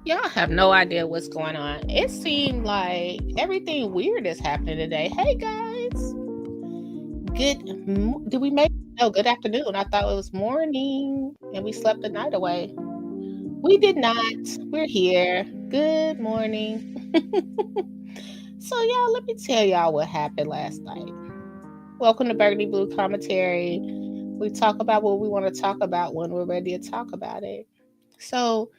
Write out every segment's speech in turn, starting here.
Y'all have no idea what's going on. It seemed like everything weird is happening today. Hey guys, did we make? No, good afternoon. I thought it was morning, and we slept the night away. We did not. We're here. Good morning. So y'all, let me tell y'all what happened last night. Welcome to Burgundy Blue Commentary. We talk about what we want to talk about when we're ready to talk about it. So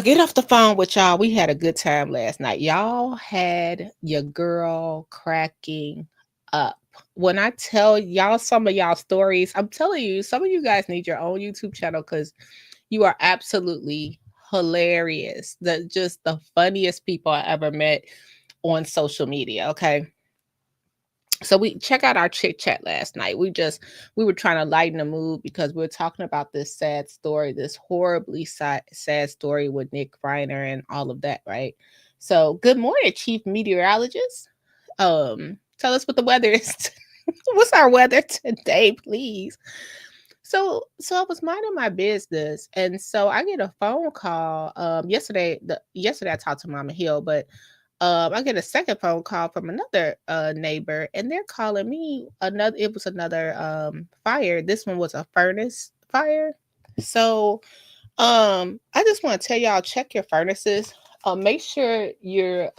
get off the phone with y'all. We had a good time last night. Y'all had your girl cracking up. When I tell y'all some of y'all stories, I'm telling you, some of you guys need your own YouTube channel because you are absolutely hilarious. Just the funniest people I ever met on social media. Okay. So we check out our chit chat last night. We were trying to lighten the mood because we were talking about this sad story, this horribly sad story with Nick Reiner and all of that, right? So good morning, Chief Meteorologist. Tell us what the weather is. What's our weather today, please? So I was minding my business, and so I get a phone call. Yesterday I talked to Mama Hill, but I get a second phone call from another neighbor, and they're calling me another. It was another fire. This one was a furnace fire. So I just want to tell y'all, check your furnaces. Make sure you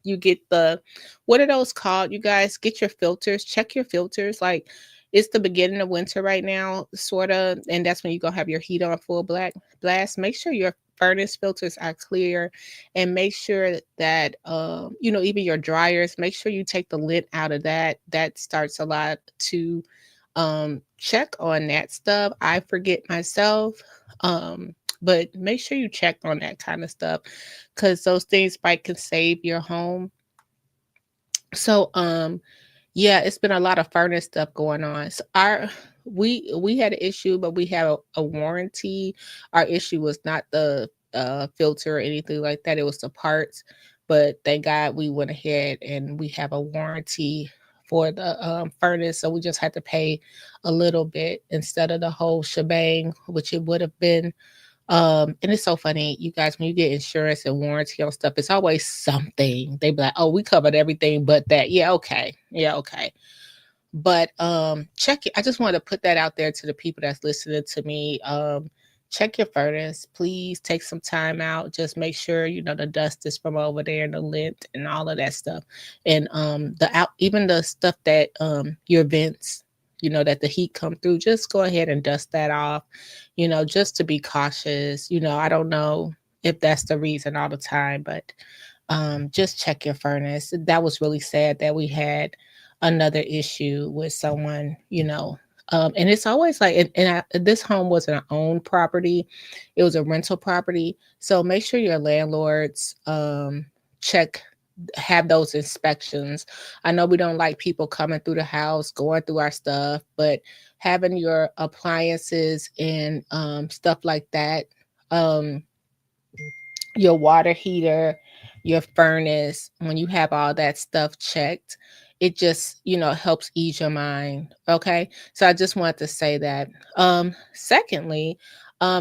get the, what are those called? You guys get your filters. Check your filters. Like, it's the beginning of winter right now, sort of, and that's when you're gonna have your heat on full black blast. Make sure your furnace filters are clear, and make sure that even your dryers. Make sure you take the lint out of that. That starts a lot to check on that stuff. I forget myself. But make sure you check on that kind of stuff because those things might can save your home. So yeah, it's been a lot of furnace stuff going on. So we had an issue, but we have a warranty. Our issue was not the filter or anything like that. It was the parts. But thank God we went ahead and we have a warranty for the furnace. So we just had to pay a little bit instead of the whole shebang, which it would have been. And it's so funny, you guys, when you get insurance and warranty on stuff, it's always something. They be like, oh, we covered everything but that. Yeah, okay. Yeah, okay. But check it. I just wanted to put that out there to the people that's listening to me. Check your furnace. Please take some time out. Just make sure the dust is from over there and the lint and all of that stuff. And even the stuff that your vents, that the heat come through, just go ahead and dust that off, just to be cautious. I don't know if that's the reason all the time, but just check your furnace. That was really sad that we had another issue with someone, and it's always like, this home wasn't an owned property. It was a rental property. So make sure your landlords check have those inspections. I know we don't like people coming through the house, going through our stuff, but having your appliances and stuff like that, your water heater, your furnace, when you have all that stuff checked, it just, helps ease your mind. Okay. So I just wanted to say that. Secondly,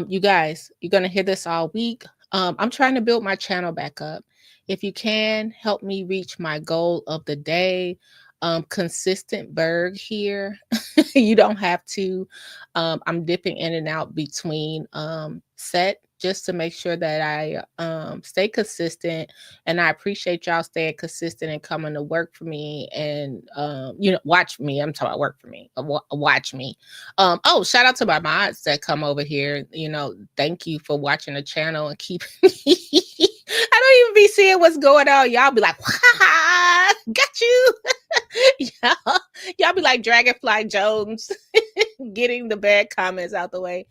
you guys, you're going to hear this all week. I'm trying to build my channel back up. If you can help me reach my goal of the day, consistent Berg here. You don't have to. I'm dipping in and out between set just to make sure that I stay consistent. And I appreciate y'all staying consistent and coming to work for me and watch me. I'm talking about work for me. Watch me. Oh, shout out to my mods that come over here. Thank you for watching the channel and keep I don't even be seeing what's going on. Y'all be like, got you. y'all be like Dragonfly Jones getting the bad comments out the way.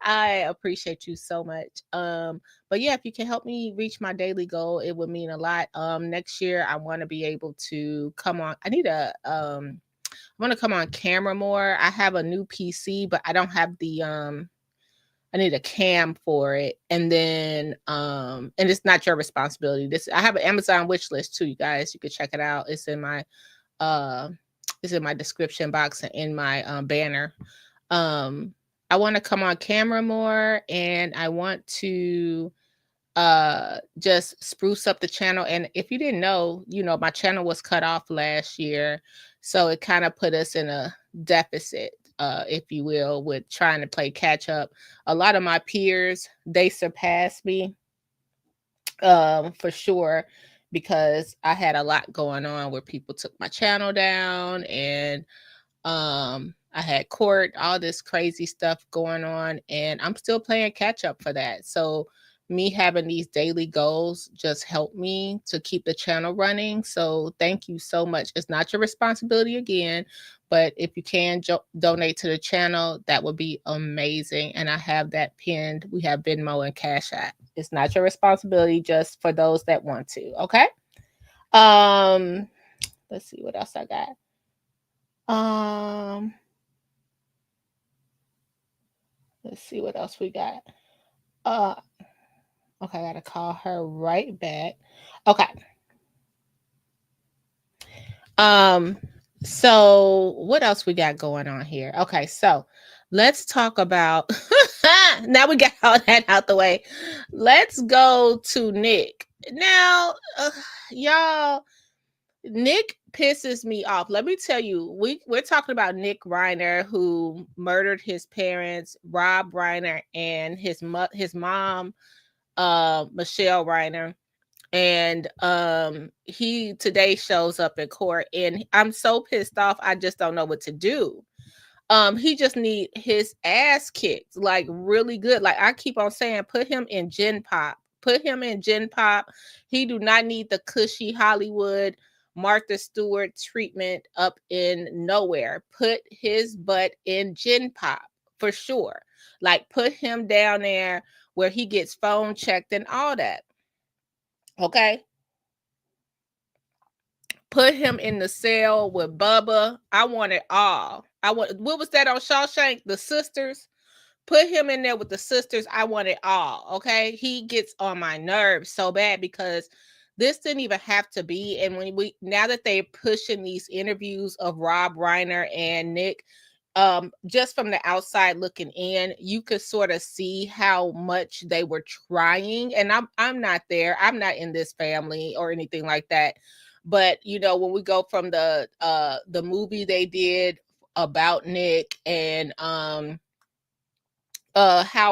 I appreciate you so much. But yeah, if you can help me reach my daily goal, it would mean a lot. Next year I want to be able to come on. I want to come on camera more. I have a new PC, but I don't have the I need a cam for it. And then and it's not your responsibility. I have an Amazon wish list too, you guys. You can check it out. It's in my description box and in my banner. I want to come on camera more, and I want to just spruce up the channel. And if you didn't know, my channel was cut off last year, so it kind of put us in a deficit, if you will, with trying to play catch up. A lot of my peers, they surpassed me, for sure, because I had a lot going on where people took my channel down, and I had court, all this crazy stuff going on, and I'm still playing catch up for that. So me having these daily goals just helped me to keep the channel running. So thank you so much. It's not your responsibility again, but if you can donate to the channel, that would be amazing. And I have that pinned. We have Venmo and Cash App. It's not your responsibility, just for those that want to. Okay. Let's see what else I got. Let's see what else we got. Okay, I gotta call her right back. Okay. So what else we got going on here? Okay, so let's talk about now we got all that out the way. Let's go to Nick. Now, y'all, Nick pisses me off. Let me tell you, we're talking about Nick Reiner, who murdered his parents, Rob Reiner, and his mom, Michelle Reiner. And he today shows up in court, and I'm so pissed off. I just don't know what to do. He just need his ass kicked, like really good. Like I keep on saying, put him in Gen Pop. Put him in Gen Pop. He do not need the cushy Hollywood Martha Stewart treatment up in nowhere. Put his butt in Gen Pop for sure. Like put him down there where he gets phone checked and all that. Okay. Put him in the cell with Bubba. I want it all. What was that on Shawshank? The sisters. Put him in there with the sisters. I want it all. Okay. He gets on my nerves so bad because this didn't even have to be. And now that they're pushing these interviews of Rob Reiner and Nick, just from the outside looking in, you could sort of see how much they were trying. And I'm not there. I'm not in this family or anything like that. But when we go from the movie they did about Nick, and how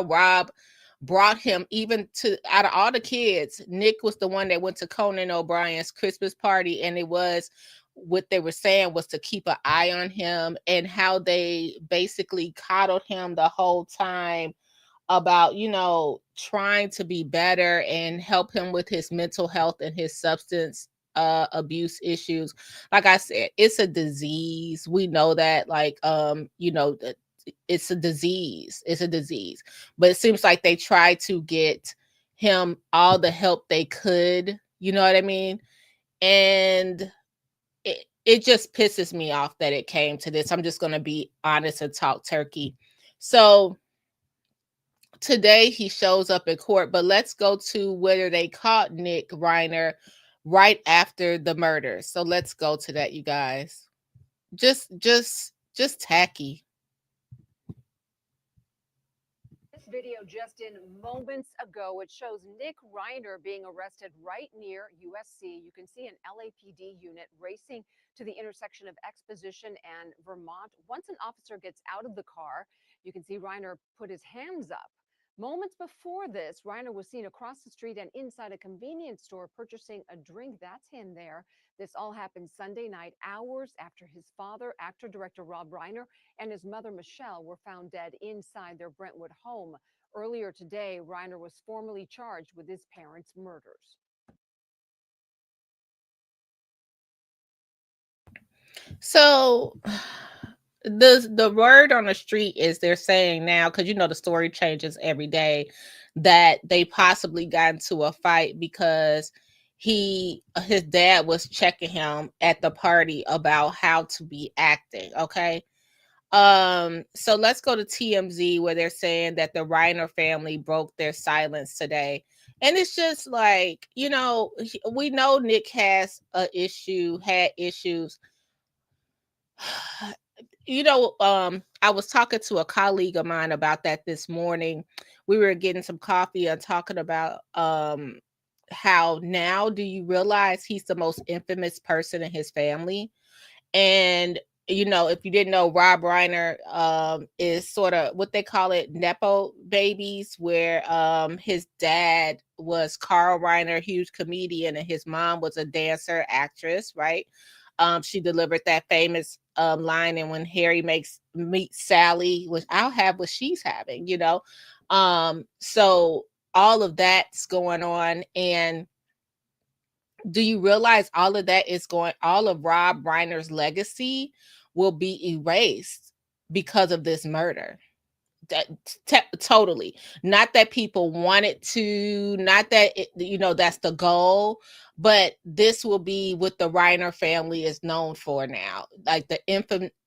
Rob brought him, even to out of all the kids, Nick was the one that went to Conan O'Brien's Christmas party, and it was what they were saying was to keep an eye on him, and how they basically coddled him the whole time about trying to be better and help him with his mental health and his substance abuse issues. Like I said, it's a disease. We know that. Like it's a disease. It's a disease. But it seems like they tried to get him all the help they could. You know what I mean? And it just pisses me off that it came to this. I'm just going to be honest and talk turkey. So today he shows up in court, but let's go to whether they caught Nick Reiner right after the murder. So let's go to that, you guys. Just tacky. This video just in moments ago, it shows Nick Reiner being arrested right near USC. You can see an LAPD unit racing to the intersection of Exposition and Vermont. Once an officer gets out of the car, you can see Reiner put his hands up. Moments before this, Reiner was seen across the street and inside a convenience store purchasing a drink. That's him there. This all happened Sunday night, hours after his father, actor-director Rob Reiner, and his mother, Michelle, were found dead inside their Brentwood home. Earlier today, Reiner was formally charged with his parents' murders. So the word on the street is they're saying now, because the story changes every day, that they possibly got into a fight because his dad was checking him at the party about how to be acting. Okay. So let's go to TMZ, where they're saying that the Reiner family broke their silence today. And it's just like, we know Nick had issues. I was talking to a colleague of mine about that this morning. We were getting some coffee and talking about how now do you realize he's the most infamous person in his family? And if you didn't know, Rob Reiner is sort of what they call it, nepo babies, where his dad was Carl Reiner, huge comedian, and his mom was a dancer, actress, right? She delivered that famous line, and when Harry meets Sally, which I'll have what she's having, so all of that's going on. And do you realize all of Rob Reiner's legacy will be erased because of this murder? Totally. Not that people wanted to, not that that's the goal, but this will be what the Reiner family is known for now, like the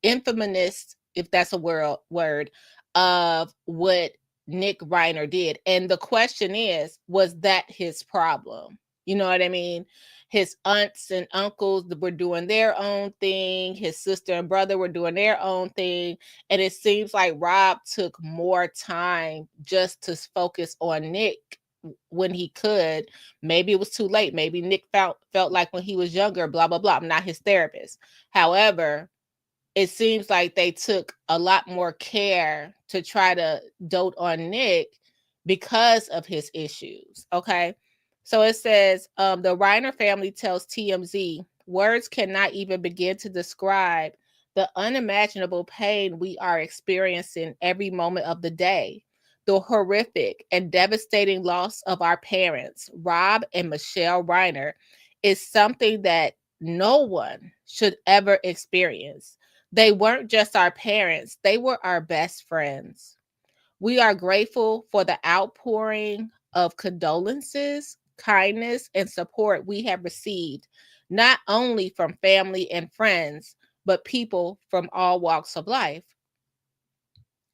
infamous, if that's a word, of what Nick Reiner did. And the question is, was that his problem? You know what I mean? His aunts and uncles were doing their own thing. His sister and brother were doing their own thing. And it seems like Rob took more time just to focus on Nick when he could. Maybe it was too late. Maybe Nick felt like when he was younger, blah, blah, blah. I'm not his therapist. However, it seems like they took a lot more care to try to dote on Nick because of his issues. Okay. So it says the Reiner family tells TMZ, words cannot even begin to describe the unimaginable pain we are experiencing every moment of the day. The horrific and devastating loss of our parents, Rob and Michelle Reiner, is something that no one should ever experience. They weren't just our parents, they were our best friends. We are grateful for the outpouring of condolences, kindness, and support we have received, not only from family and friends, but people from all walks of life.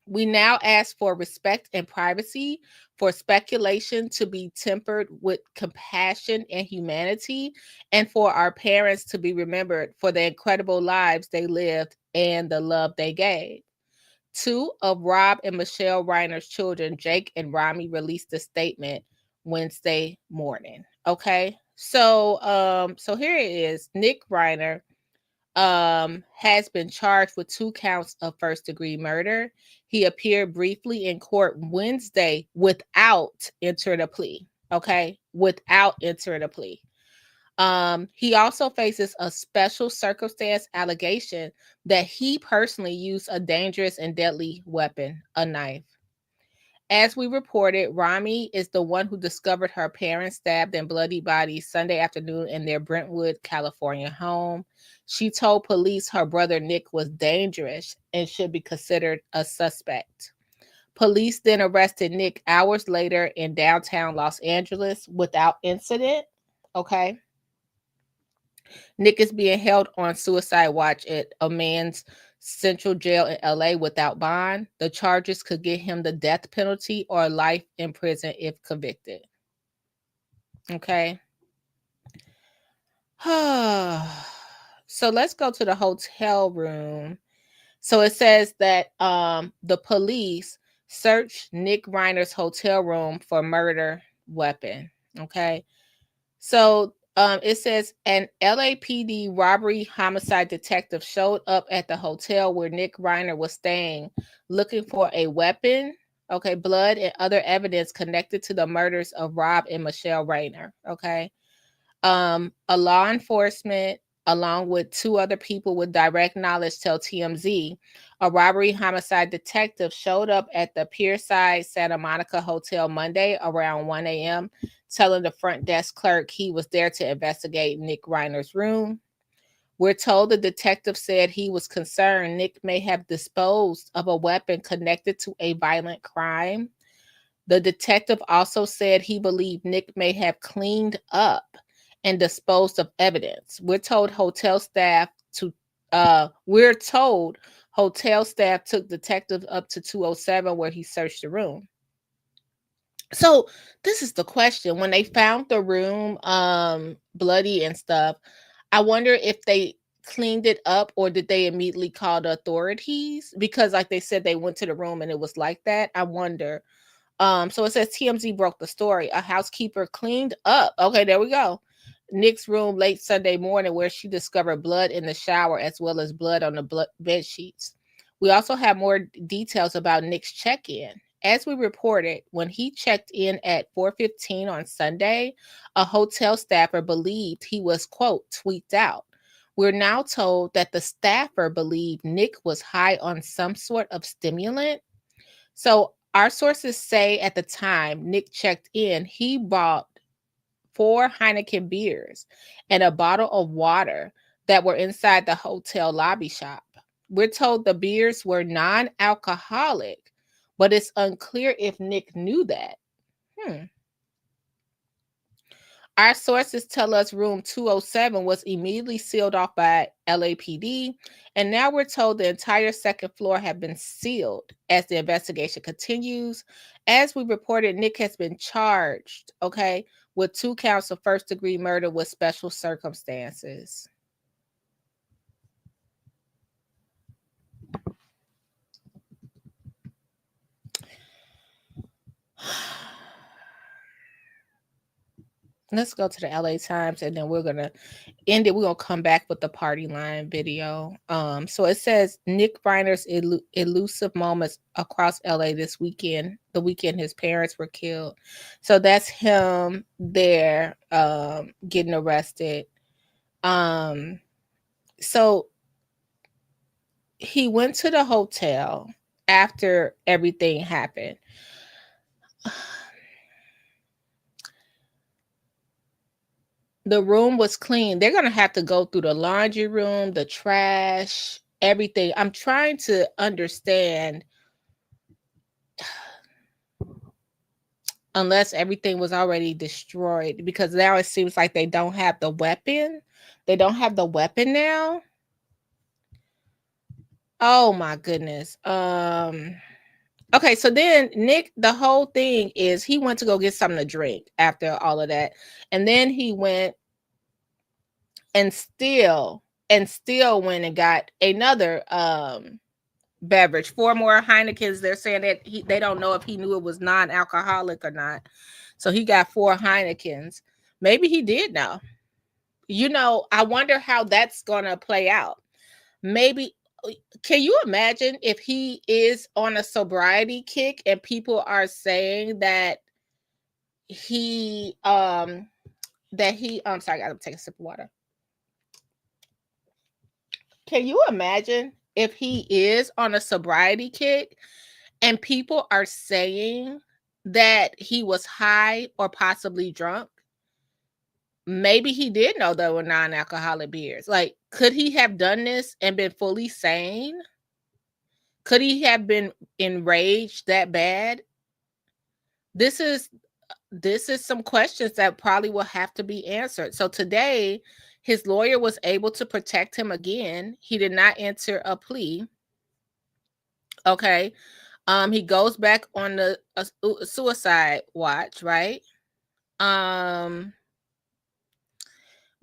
We now ask for respect and privacy, for speculation to be tempered with compassion and humanity, and for our parents to be remembered for the incredible lives they lived and the love they gave. Two of Rob and Michelle Reiner's children, Jake and Rami, released a statement Wednesday morning. Okay. So here it is. Nick Reiner has been charged with 2 counts of first-degree murder. He appeared briefly in court Wednesday without entering a plea. Okay, without entering a plea. He also faces a special circumstance allegation that he personally used a dangerous and deadly weapon, a knife. As we reported, Rami is the one who discovered her parents' stabbed and bloody bodies Sunday afternoon in their Brentwood, California home. She told police her brother Nick was dangerous and should be considered a suspect. Police then arrested Nick hours later in downtown Los Angeles without incident. Okay. Nick is being held on suicide watch at a man's central jail in LA without bond. The charges could get him the death penalty or life in prison if convicted. Okay. So let's go to the hotel room. So it says that the police searched Nick Reiner's hotel room for murder weapon. Okay. So it says an LAPD robbery homicide detective showed up at the hotel where Nick Reiner was staying looking for a weapon, okay, blood, and other evidence connected to the murders of Rob and Michelle Reiner. Okay. A law enforcement, along with 2 other people with direct knowledge, tell TMZ a robbery homicide detective showed up at the Pierside Santa Monica Hotel Monday around 1 a.m., telling the front desk clerk he was there to investigate Nick Reiner's room. We're told the detective said he was concerned Nick may have disposed of a weapon connected to a violent crime. The detective also said he believed Nick may have cleaned up and disposed of evidence. We're told hotel staff took detectives up to 207 where he searched the room. So this is the question. When they found the room bloody and stuff, I wonder if they cleaned it up, or did they immediately call the authorities? Because like they said, they went to the room and it was like that. I wonder. So it says TMZ broke the story. A housekeeper cleaned up. Okay, there we go. Nick's room late Sunday morning, where she discovered blood in the shower as well as blood on the bed sheets. We also have more details about Nick's check-in. As we reported, when he checked in at 4:15 on Sunday, a hotel staffer believed he was, quote, tweaked out. We're now told that the staffer believed Nick was high on some sort of stimulant. So our sources say at the time Nick checked in, he bought 4 Heineken beers and a bottle of water that were inside the hotel lobby shop. We're told the beers were non-alcoholic, but it's unclear if Nick knew that. Our sources tell us room 207 was immediately sealed off by LAPD, and now we're told the entire second floor have been sealed as the investigation continues. As we reported, Nick has been charged, okay, with 2 counts of first-degree murder with special circumstances. Let's go to the LA Times, and then we're going to end it. We're going to come back with the party line video. So it says Nick Reiner's elusive moments across LA this weekend, the weekend his parents were killed. So that's him there getting arrested. So he went to the hotel after everything happened. The room was clean. They're going to have to go through the laundry room, the trash, everything. I'm trying to understand, unless everything was already destroyed, because now it seems like they don't have the weapon. They don't have the weapon now. Oh my goodness. Okay, so then Nick, the whole thing is he went to go get something to drink after all of that. And then he went and still went and got another beverage, 4 more Heinekens. They're saying that they don't know if he knew it was non-alcoholic or not. So he got 4 Heinekens. Maybe he did know. I wonder how that's going to play out. Maybe, can you imagine if he is on a sobriety kick and people are saying that I'm sorry, I gotta take a sip of water. Can you imagine if he is on a sobriety kick and people are saying that he was high or possibly drunk? Maybe he did know there were non-alcoholic beers. Like, could he have done this and been fully sane? Could he have been enraged that bad? This is some questions that probably will have to be answered. So today, his lawyer was able to protect him again. He did not enter a plea. Okay. He goes back on the suicide watch, right?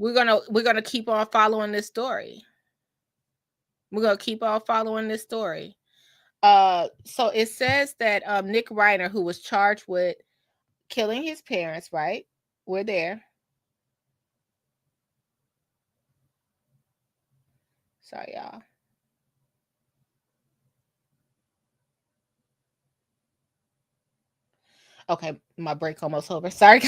We're gonna keep on following this story. So it says that Nick Reiner, who was charged with killing his parents, right? We're there. Sorry, y'all. Okay, my break almost over. Sorry.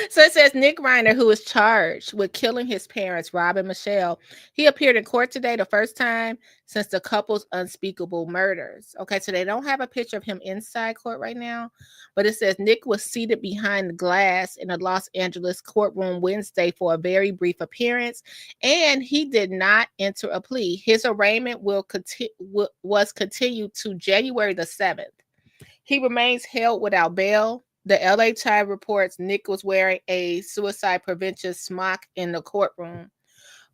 So it says Nick Reiner, who is charged with killing his parents, Rob and Michelle, he appeared in court today the first time since the couple's unspeakable murders. Okay, so they don't have a picture of him inside court right now, but it says Nick was seated behind the glass in a Los Angeles courtroom Wednesday for a very brief appearance, and he did not enter a plea. His arraignment was continued to January the 7th. He remains held without bail. The LA Times reports Nick was wearing a suicide prevention smock in the courtroom.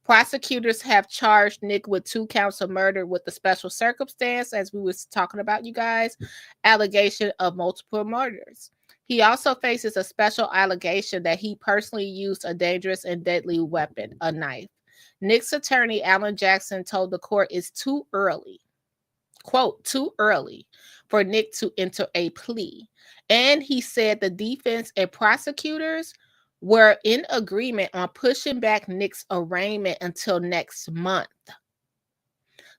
Prosecutors have charged Nick with 2 counts of murder with a special circumstance, as we was talking about, you guys, allegation of multiple murders. He also faces a special allegation that he personally used a dangerous and deadly weapon, a knife. Nick's attorney, Alan Jackson, told the court it's too early, quote, too early for Nick to enter a plea. And he said the defense and prosecutors were in agreement on pushing back Nick's arraignment until next month.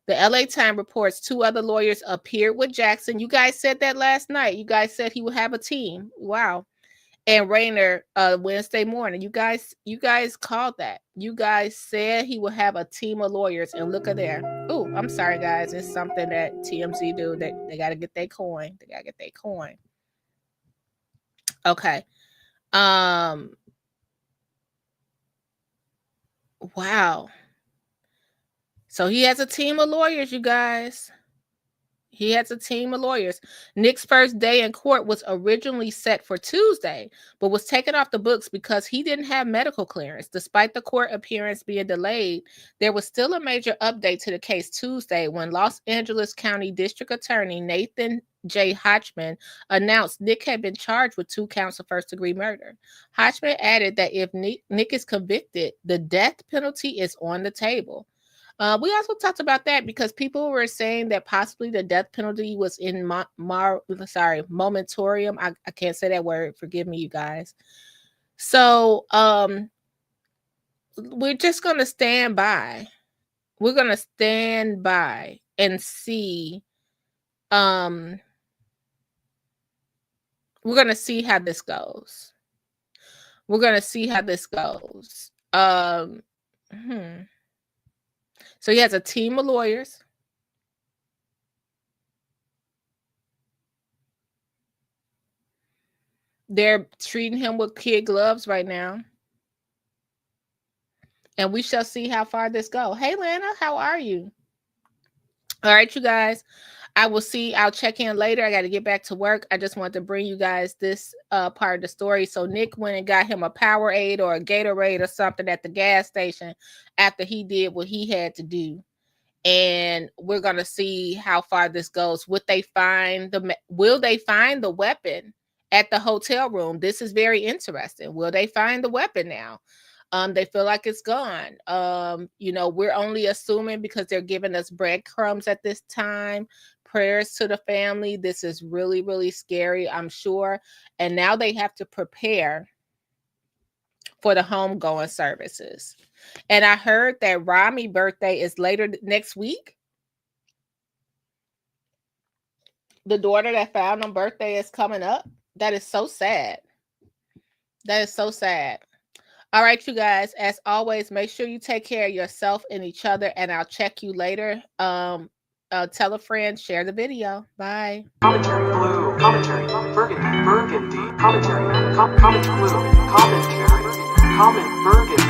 The LA Times reports 2 other lawyers appeared with Jackson. You guys said that last night. You guys said he would have a team. Wow. And Reiner Wednesday morning. You guys called that. You guys said he would have a team of lawyers, and look at there. Oh, I'm sorry, guys. It's something that TMZ do. They got to get their coin. They got to get their coin. Okay. Wow. So he has a team of lawyers, you guys. He has a team of lawyers. Nick's first day in court was originally set for Tuesday, but was taken off the books because he didn't have medical clearance. Despite the court appearance being delayed, there was still a major update to the case Tuesday when Los Angeles County District Attorney Nathan J. Hodgman announced Nick had been charged with 2 counts of first-degree murder. Hodgman added that if Nick is convicted, the death penalty is on the table. We also talked about that because people were saying that possibly the death penalty was in moratorium. I can't say that word. Forgive me, you guys. So we're just going to stand by. We're going to stand by and see. We're going to see how this goes. We're going to see how this goes. So he has a team of lawyers. They're treating him with kid gloves right now. And we shall see how far this goes. Hey, Lana, how are you? All right, you guys. I'll check in later. I got to get back to work. I just wanted to bring you guys this part of the story. So Nick went and got him a Powerade or a Gatorade or something at the gas station after he did what he had to do. And we're going to see how far this goes. Will they find the weapon at the hotel room? This is very interesting. Will they find the weapon now? They feel like it's gone. We're only assuming because they're giving us breadcrumbs at this time. Prayers to the family. This is really, really scary, I'm sure. And now they have to prepare for the homegoing services. And I heard that Rami's birthday is later next week. The daughter that found him birthday is coming up. That is so sad. That is so sad. All right, you guys, as always, make sure you take care of yourself and each other, and I'll check you later. Tell a friend, share the video. Bye. Commentary blue, commentary, burgundy, commentary, comment blue, commentary, comment burgundy.